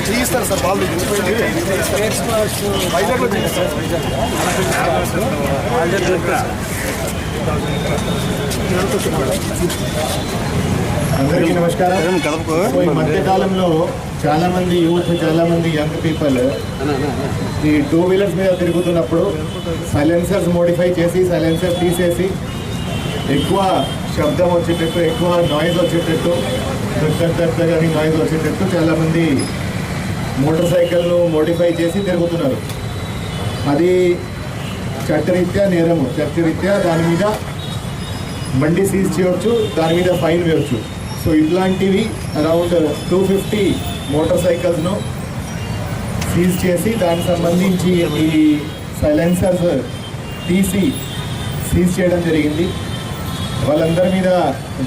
తీస్తారు సార్ వాళ్ళు వైజాగ్లో అందరికీ నమస్కారం. ఈ మధ్యకాలంలో చాలా మంది యూత్, చాలా మంది యంగ్ పీపుల్ ఈ 2 వీలర్స్ మీద తిరుగుతున్నప్పుడు సైలెన్సర్స్ మోడిఫై చేసి సైలెన్సర్ తీసేసి ఎక్కువ శబ్దం వచ్చేటట్టు, ఎక్కువ నాయిస్ వచ్చేటట్టు, కానీ నాయిస్ వచ్చేటట్టు చాలామంది మోటార్ సైకిల్ను మోడిఫై చేసి తిరుగుతున్నారు. అది చట్టరీత్యా నేరము. చట్టరీత్యా దాని మీద బండి సీజ్ చేయవచ్చు, దాని మీద ఫైన్ వేయవచ్చు. సో ఇట్లాంటివి అరౌండ్ 250 మోటార్ సైకిల్స్ను సీజ్ చేసి దానికి సంబంధించి ఈ సైలెన్సర్స్ తీసి సీజ్ చేయడం జరిగింది. వాళ్ళందరి మీద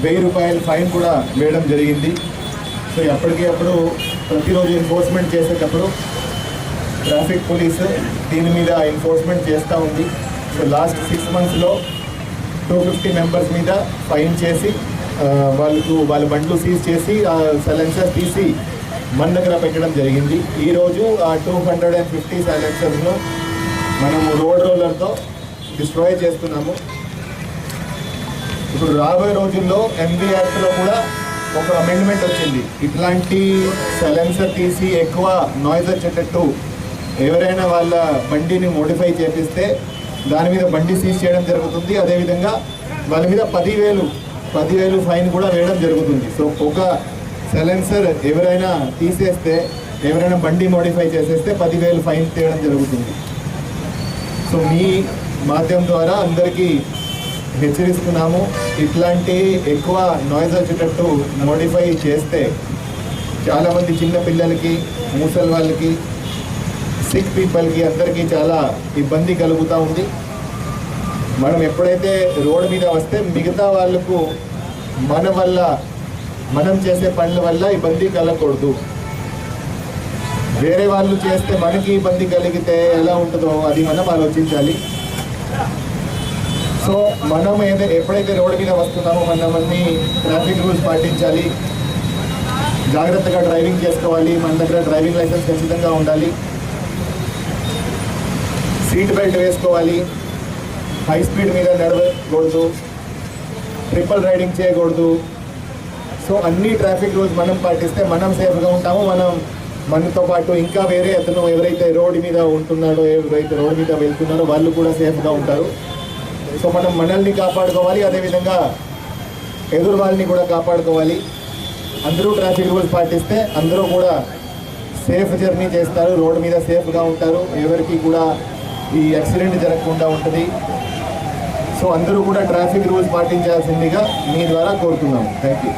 1000 రూపాయల ఫైన్ కూడా వేయడం జరిగింది. సో ఎప్పటికప్పుడు ప్రతిరోజు ఎన్ఫోర్స్మెంట్ చేసేటప్పుడు ట్రాఫిక్ పోలీసు దీని మీద ఎన్ఫోర్స్మెంట్ చేస్తూ ఉంది. సో లాస్ట్ 6 మంత్స్లో 250 మెంబర్స్ మీద ఫైన్ చేసి వాళ్ళ బండ్లు సీజ్ చేసి సైలెన్సర్ తీసి మన దగ్గర పెట్టడం జరిగింది. ఈరోజు ఆ 250 సైలెన్సర్స్ను మనము రోడ్ రోలర్తో డిస్ట్రాయ్ చేస్తున్నాము. ఇప్పుడు రాబోయే రోజుల్లో ఎంవీ యాక్ట్లో కూడా ఒక అమెండ్మెంట్ వచ్చింది. ఇట్లాంటి సైలెన్సర్ తీసి ఎక్కువ నాయిస్ వచ్చేటట్టు ఎవరైనా వాళ్ళ బండిని మోడిఫై చేపిస్తే దాని మీద బండి సీజ్ చేయడం జరుగుతుంది. అదేవిధంగా వాళ్ళ మీద 10,000 ఫైన్ కూడా వేయడం జరుగుతుంది. సో ఒక సైలెన్సర్ ఎవరైనా తీసేస్తే, ఎవరైనా బండి మోడిఫై చేసేస్తే 10,000 ఫైన్ తీయడం జరుగుతుంది. సో మీ మాధ్యమం ద్వారా అందరికీ హెచ్చరిస్తున్నాము, ఇట్లాంటి ఎక్కువ నాయిస్ వచ్చేటట్టు మోడిఫై చేస్తే చాలామంది చిన్న పిల్లలకి, ముసలి వాళ్ళకి, సిక్ పీపుల్కి అందరికీ చాలా ఇబ్బంది కలుగుతూ ఉంది. మనం ఎప్పుడైతే రోడ్డు మీద వస్తే మిగతా వాళ్ళకు మనం చేసే పనుల వల్ల ఇబ్బంది కలగకూడదు. వేరే వాళ్ళు చేస్తే మనకి ఇబ్బంది కలిగితే ఎలా ఉంటుందో అది మనం ఆలోచించాలి. సో మనం ఎప్పుడైతే రోడ్డు మీద వస్తున్నామో మనం అన్ని ట్రాఫిక్ రూల్స్ పాటించాలి, జాగ్రత్తగా డ్రైవింగ్ చేసుకోవాలి. మన దగ్గర డ్రైవింగ్ లైసెన్స్ ఖచ్చితంగా ఉండాలి, సీట్ బెల్ట్ వేసుకోవాలి, హై స్పీడ్ మీద నడవకూడదు, ట్రిపుల్ రైడింగ్ చేయకూడదు. సో అన్ని ట్రాఫిక్ రూల్స్ మనం పాటిస్తే మనం సేఫ్గా ఉంటాము. మనతో పాటు ఇంకా వేరే అతను ఎవరైతే రోడ్డు మీద ఉంటున్నాడో, ఎవరైతే రోడ్డు మీద వెళ్తున్నారో వాళ్ళు కూడా సేఫ్గా ఉంటారు. సో మనం మనల్ని కాపాడుకోవాలి, అదేవిధంగా ఎదురు వాళ్ళని కూడా కాపాడుకోవాలి. అందరూ ట్రాఫిక్ రూల్స్ పాటిస్తే అందరూ కూడా సేఫ్ జర్నీ చేస్తారు, రోడ్డు మీద సేఫ్గా ఉంటారు, ఎవరికి కూడా ఈ యాక్సిడెంట్ జరగకుండా ఉంటుంది. సో అందరూ కూడా ట్రాఫిక్ రూల్స్ పాటించాల్సిందిగా మీ ద్వారా కోరుతున్నాము. Thank you.